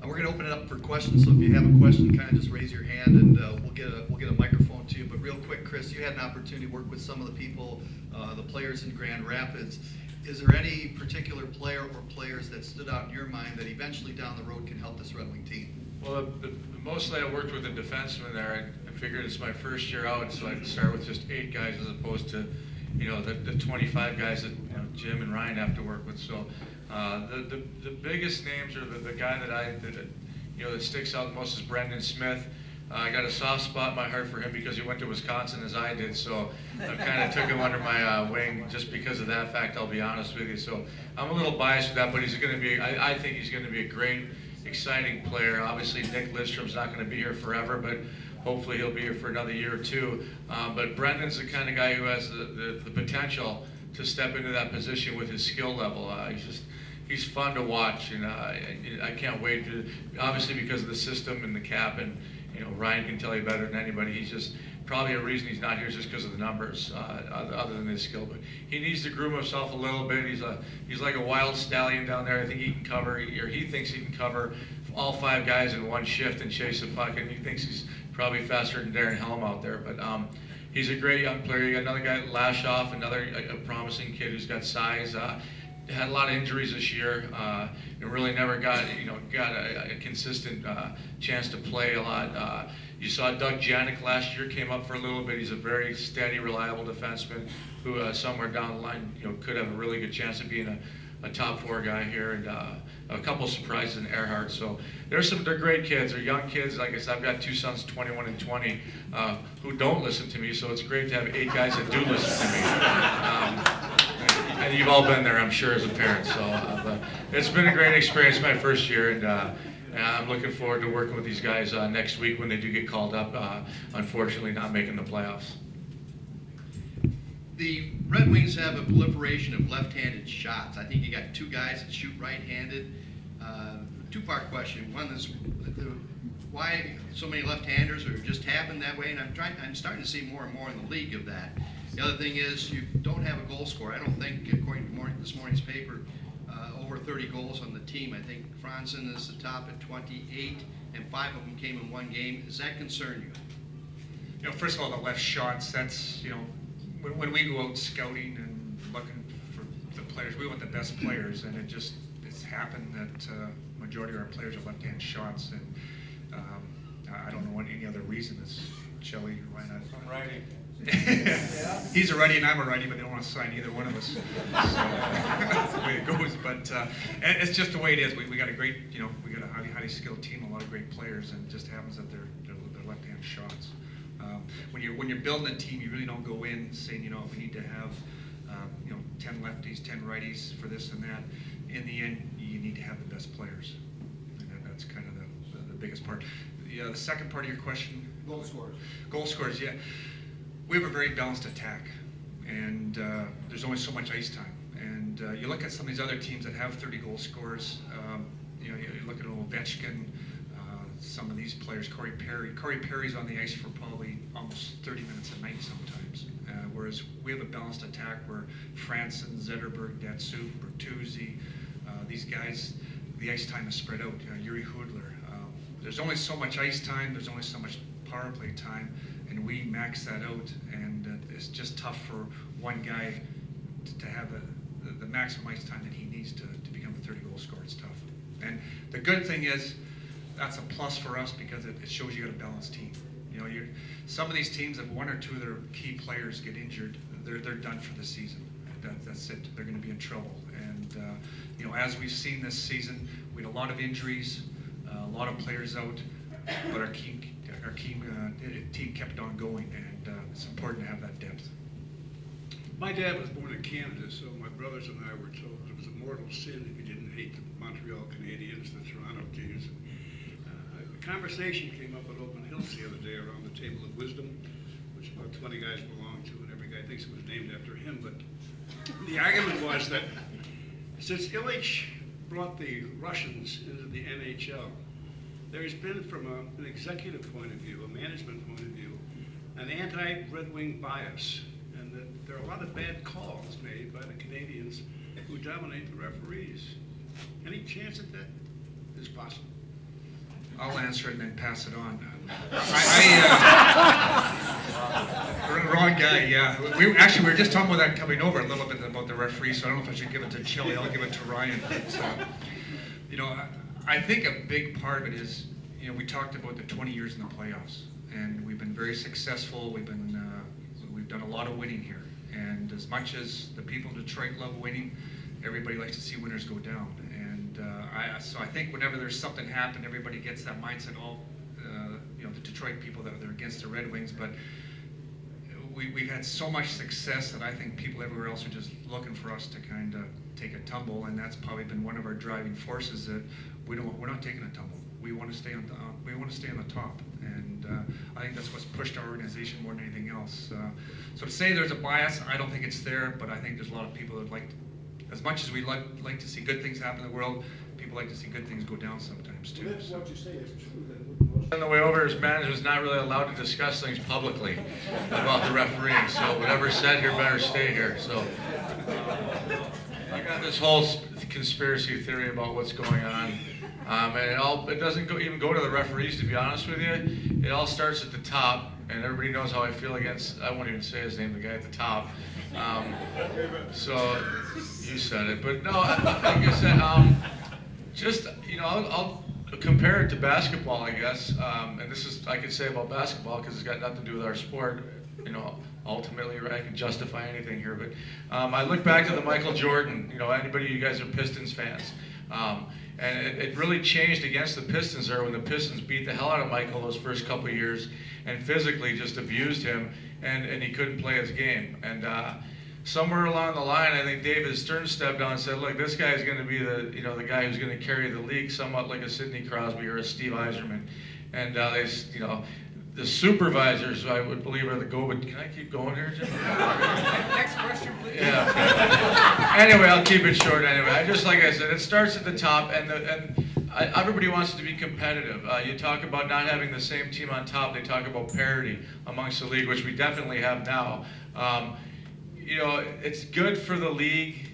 We're going to open it up for questions, so if you have a question, kind of just raise your hand, and we'll get a microphone to you. But real quick, Chris, you had an opportunity to work with some of the people, the players in Grand Rapids. Is there any particular player or players that stood out in your mind that eventually down the road can help this Red Wing team? Well, mostly I worked with a defenseman there. I figured it's my first year out, so I'd start with just 8 guys as opposed to, the 25 guys that Jim and Ryan have to work with. So the biggest names are the guy that sticks out the most is Brendan Smith. I got a soft spot in my heart for him because he went to Wisconsin as I did, so I kind of took him under my wing just because of that fact, I'll be honest with you. So I'm a little biased with that, but he's going to be, I think he's going to be a great, exciting player. Obviously, Nick Lidstrom's not going to be here forever, but hopefully he'll be here for another year or two. But Brendan's the kind of guy who has the potential to step into that position with his skill level. He's fun to watch, and I can't wait to, obviously because of the system and the cap, and Ryan can tell you better than anybody. He's just probably a reason he's not here is just because of the numbers, other than his skill. But he needs to groom himself a little bit. He's like a wild stallion down there. I think he can cover, or he thinks he can cover all 5 guys in one shift and chase a puck, and he thinks he's probably faster than Darren Helm out there. But he's a great young player. You got another guy, Lashoff, another a promising kid who's got size. Had a lot of injuries this year, and really never got a consistent chance to play a lot. You saw Doug Janik last year came up for a little bit. He's a very steady, reliable defenseman who somewhere down the line could have a really good chance of being a top 4 guy here, and a couple surprises in Earhart. So they're great kids. They're young kids. Like I said, I've got 2 sons, 21 and 20, who don't listen to me. So it's great to have 8 guys that do listen to me. And you've all been there, I'm sure, as a parent. So but it's been a great experience my first year, and I'm looking forward to working with these guys next week when they do get called up. Unfortunately, not making the playoffs. The Red Wings have a proliferation of left-handed shots. I think you got 2 guys that shoot right-handed. 2-part question. One is why so many left-handers, or just happen that way? And I'm starting to see more and more in the league of that. The other thing is you don't have a goal scorer. I don't think, according to this morning's paper, over 30 goals on the team. I think Franzen is the top at 28, and 5 of them came in one game. Does that concern you? First of all, the left shots, that's, when we go out scouting and looking for the players, we want the best players, and it's happened that majority of our players are left-hand shots, and I don't know any other reason. It's Shelley, why not? I'm righty. He's a righty and I'm a righty, but they don't want to sign either one of us. So, that's the way it goes. But it's just the way it is. We got a great, we got a highly skilled team, a lot of great players, and it just happens that they're left-hand shots. When you're building a team, you really don't go in saying, we need to have 10 lefties, 10 righties for this and that. In the end, you need to have the best players, and that's kind of the biggest part. The second part of your question. Goal scorers. Goal scorers, yeah. We have a very balanced attack, and there's only so much ice time. And you look at some of these other teams that have 30 goal scorers. You look at Ovechkin, some of these players, Corey Perry. Corey Perry's on the ice for probably almost 30 minutes a night sometimes. Whereas we have a balanced attack where Franzen, Zetterberg, Datsuk, Bertuzzi, these guys, the ice time is spread out. Yuri Hudler. There's only so much ice time. There's only so much power play time, and we max that out, and it's just tough for one guy to have the maximum ice time that he needs to become a 30 goal scorer. It's tough. And the good thing is that's a plus for us because it shows you got a balanced team. Some of these teams, if 1 or 2 of their key players get injured, they're done for the season. That's it. They're going to be in trouble. And as we've seen this season, we had a lot of injuries, a lot of players out, but our team kept on going, and it's important to have that depth. My dad was born in Canada, so my brothers and I were told it was a mortal sin if you didn't hate the Montreal Canadiens, the Toronto Kings. A conversation came up at Open Hills the other day around the table of wisdom, which about 20 guys belong to, and every guy thinks it was named after him. But the argument was that since Illich brought the Russians into the NHL, there has been, from an executive point of view, a management point of view, an anti-Red Wing bias, and that there are a lot of bad calls made by the Canadians who dominate the referees. Any chance that that is possible? I'll answer it and then pass it on. Wrong guy, yeah. We were just talking about that coming over a little bit about the referee, so I don't know if I should give it to Chili. I'll give it to Ryan. So, I think a big part of it is, we talked about the 20 years in the playoffs, and we've been very successful. We've done a lot of winning here, and as much as the people in Detroit love winning, everybody likes to see winners go down. And so I think whenever there's something happen, everybody gets that mindset. The Detroit people that are against the Red Wings, but we've had so much success that I think people everywhere else are just looking for us to kind of take a tumble, and that's probably been one of our driving forces, that we're not taking a tumble. We want to stay on the top, and I think that's what's pushed our organization more than anything else. So to say there's a bias, I don't think it's there, but I think there's a lot of people that as much as we like to see good things happen in the world, people like to see good things go down sometimes too. Well, if So. what you say is true, then On the way over, his manager's not really allowed to discuss things publicly about the refereeing, so whatever's said here better stay here. So I got this whole conspiracy theory about what's going on, and it doesn't even go to the referees, to be honest with you. It all starts at the top, and everybody knows how I feel against, I won't even say his name, the guy at the top. So you said it, but no, like I said, I'll compare it to basketball, I guess, and this is, I could say about basketball because it's got nothing to do with our sport, ultimately, right? I can justify anything here, but I look back to the Michael Jordan, anybody, you guys are Pistons fans, and it really changed against the Pistons there when the Pistons beat the hell out of Michael those first couple of years and physically just abused him, and he couldn't play his game. And somewhere along the line, I think David Stern stepped on and said, look, this guy is going to be the guy who's going to carry the league somewhat like a Sidney Crosby or a Steve Yzerman. And the supervisors, I would believe, are the go-but. Can I keep going here, Jim? Next question, please. Yeah. Anyway, I'll keep it short anyway. Like I said, it starts at the top, and everybody wants to be competitive. You talk about not having the same team on top. They talk about parity amongst the league, which we definitely have now. It's good for the league,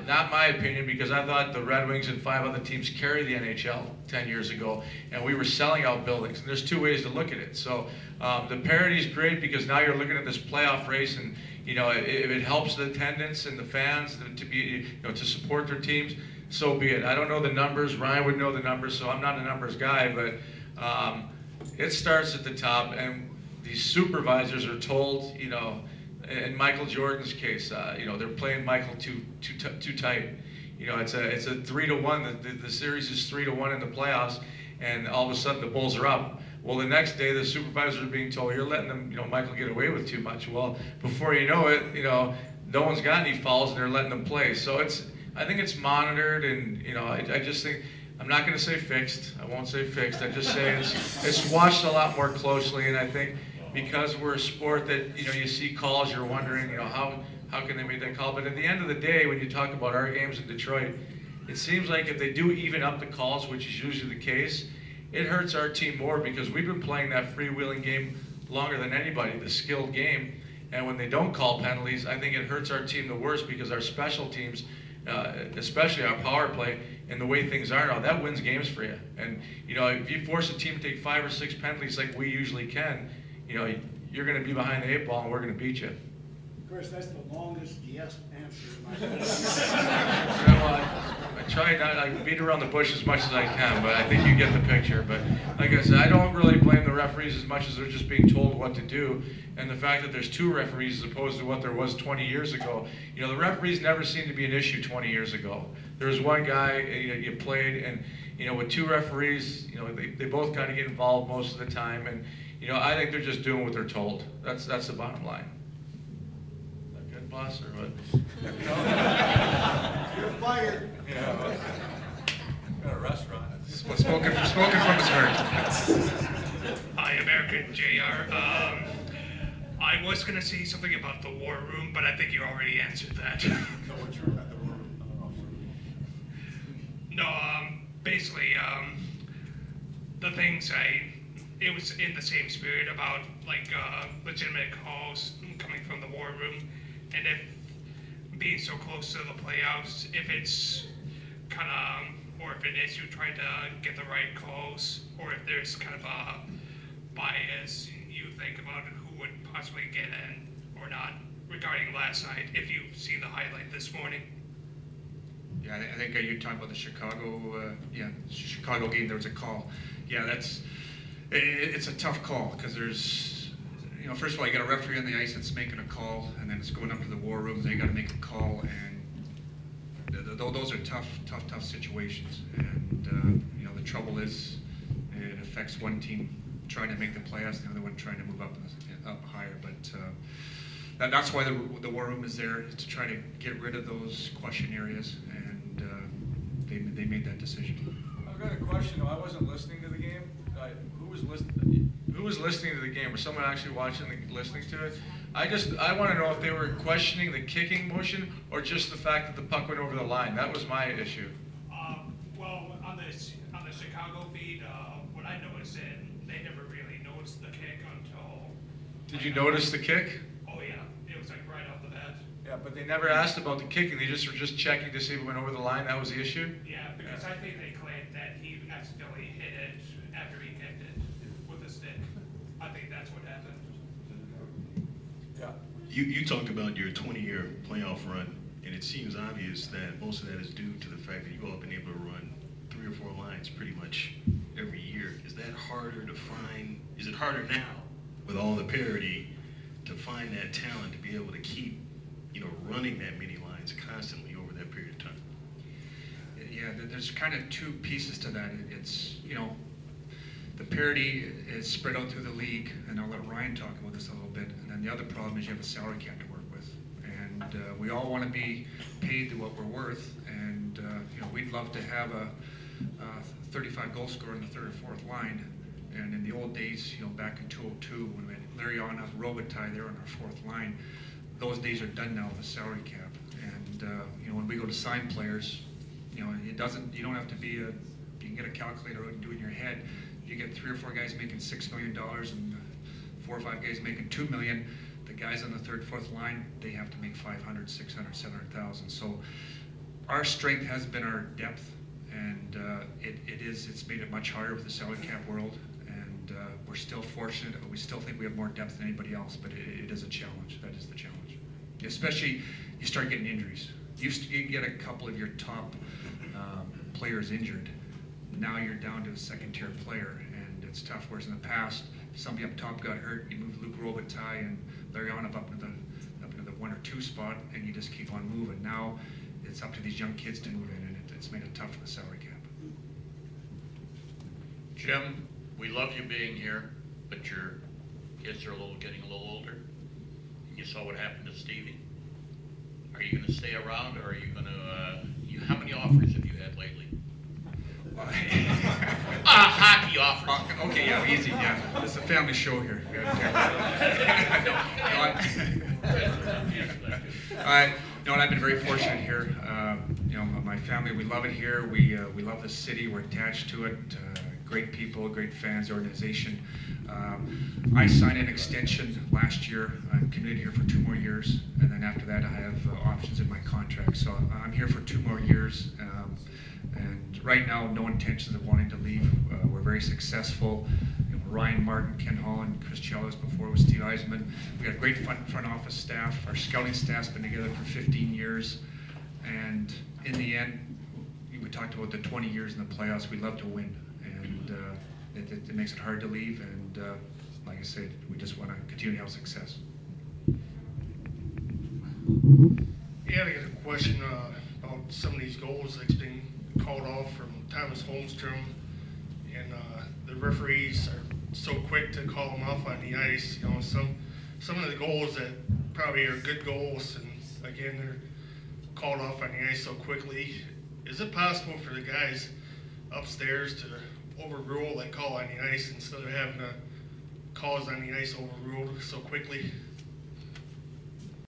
not my opinion, because I thought the Red Wings and 5 other teams carried the NHL 10 years ago, and we were selling out buildings. And there's 2 ways to look at it. So the parity is great because now you're looking at this playoff race, and if it helps the attendance and the fans to support their teams, so be it. I don't know the numbers. Ryan would know the numbers, so I'm not a numbers guy, but it starts at the top, and these supervisors are told, in Michael Jordan's case, they're playing Michael too tight. It's a 3-1. The series is 3-1 in the playoffs, and all of a sudden the Bulls are up. Well, the next day the supervisors are being told, you're letting them, Michael get away with too much. Well, before you know it, no one's got any fouls and they're letting them play. So I think it's monitored, and I just think, I'm not going to say fixed. I won't say fixed. I just say it's watched a lot more closely, and I think because we're a sport that you see calls, you're wondering how can they make that call. But at the end of the day, when you talk about our games in Detroit, it seems like if they do even up the calls, which is usually the case, it hurts our team more because we've been playing that freewheeling game longer than anybody, the skilled game. And when they don't call penalties, I think it hurts our team the worst because our special teams, especially our power play, and the way things are now, that wins games for you. And if you force a team to take 5 or 6 penalties like we usually can, you're going to be behind the 8 ball, and we're going to beat you. Of course, that's the longest yes answer in my I try not, I beat around the bush as much as I can, but I think you get the picture. But like I said, I don't really blame the referees as much as they're just being told what to do. And the fact that there's 2 referees as opposed to what there was 20 years ago. The referees never seemed to be an issue 20 years ago. There was one guy, you played, and with 2 referees, they both kind of get involved most of the time. And I think they're just doing what they're told. That's the bottom line. Is that good, boss, or what? You're fired. Yeah. Got a restaurant. Spoken from his heart. Hi, American JR. I was going to say something about the war room, but I think you already answered that. No, basically, the things it was in the same spirit about legitimate calls coming from the war room, and if being so close to the playoffs, if it's kind of or if it is you trying to get the right calls, or if there's kind of a bias you think about who would possibly get in or not regarding last night, if you've seen the highlight this morning. Yeah, I think you're talking about the Chicago game. There was a call. Yeah, it's a tough call because there's, first of all, you got a referee on the ice that's making a call, and then it's going up to the war room. They got to make a call, and those are tough situations. And the trouble is, it affects one team trying to make the playoffs, the other one trying to move up higher. But that's why the war room is there, to try to get rid of those question areas, and they made that decision. I've got a question, though. I wasn't listening to the game. Who was listening? Who was listening to the game? Was someone actually watching listening to it? I want to know if they were questioning the kicking motion or just the fact that the puck went over the line. That was my issue. Well, on the Chicago feed, what I noticed, they never really noticed the kick until. Did you notice the kick? Oh yeah, it was like right off the bat. Yeah, but they never asked about the kicking. They just were just checking to see if it went over the line. That was the issue? Yeah, because I think they claimed that he accidentally hit it after he kicked it with a stick. I think that's what happened. Yeah. You talked about your 20-year playoff run, and it seems obvious that most of that is due to the fact that you've all been able to run 3 or 4 lines pretty much every year. Is that harder to find? Is it harder now with all the parity to find that talent to be able to keep, running that many lines constantly over that period of time? Yeah, there's kind of two pieces to that. It's, the parity is spread out through the league, and I'll let Ryan talk about this a little bit. And then the other problem is you have a salary cap to work with. And we all want to be paid to what we're worth. And, we'd love to have a 35 goal scorer in the third or fourth line. And in the old days, back in 2002, when we had Larry Onoff, Robitaille there on our fourth line, those days are done now with the salary cap. And, when we go to sign players, you don't have to be you can get a calculator out and do it in your head. You get 3 or 4 guys making $6 million and 4 or 5 guys making $2 million. The guys on the third, fourth line, they have to make 500, 600, 700,000. So our strength has been our depth, and it's made it much harder with the salary cap world. And we're still fortunate. We still think we have more depth than anybody else, but it is a challenge. That is the challenge. Especially, you start getting injuries. You get a couple of your top players injured. Now you're down to a second-tier player, and it's tough. Whereas in the past, if somebody up top got hurt, you move Luke Robitaille and Larry Onoff up into the 1 or 2 spot, and you just keep on moving. Now it's up to these young kids to move in, and it's made it tough for the salary cap. Jim, we love you being here, but your kids are getting a little older. You saw what happened to Stevie. Are you going to stay around, or are you going to? How many offers have you had lately? Hockey offers. Okay, yeah, easy, yeah. This is a family show here. No, and I've been very fortunate here. My family, we love it here. We love the city. We're attached to it. Great people, great fans, organization. I signed an extension last year. I'm committed here for 2 more years, and then after that I have options in my contract. So I'm here for 2 more years, and right now no intentions of wanting to leave. We're very successful. Ryan Martin, Ken Holland, Chris Chellis, before it was Steve Eisman. We got a great front office staff. Our scouting staff's been together for 15 years, and in the end, we talked about the 20 years in the playoffs. We love to win. And it makes it hard to leave, and like I said, we just want to continue to have success. Yeah, I got a question about some of these goals that's been called off from Thomas Holmstrom, and the referees are so quick to call them off on the ice. Some of the goals that probably are good goals, and again, they're called off on the ice so quickly. Is it possible for the guys upstairs to overrule that call on the ice instead of having the calls on the ice overruled so quickly?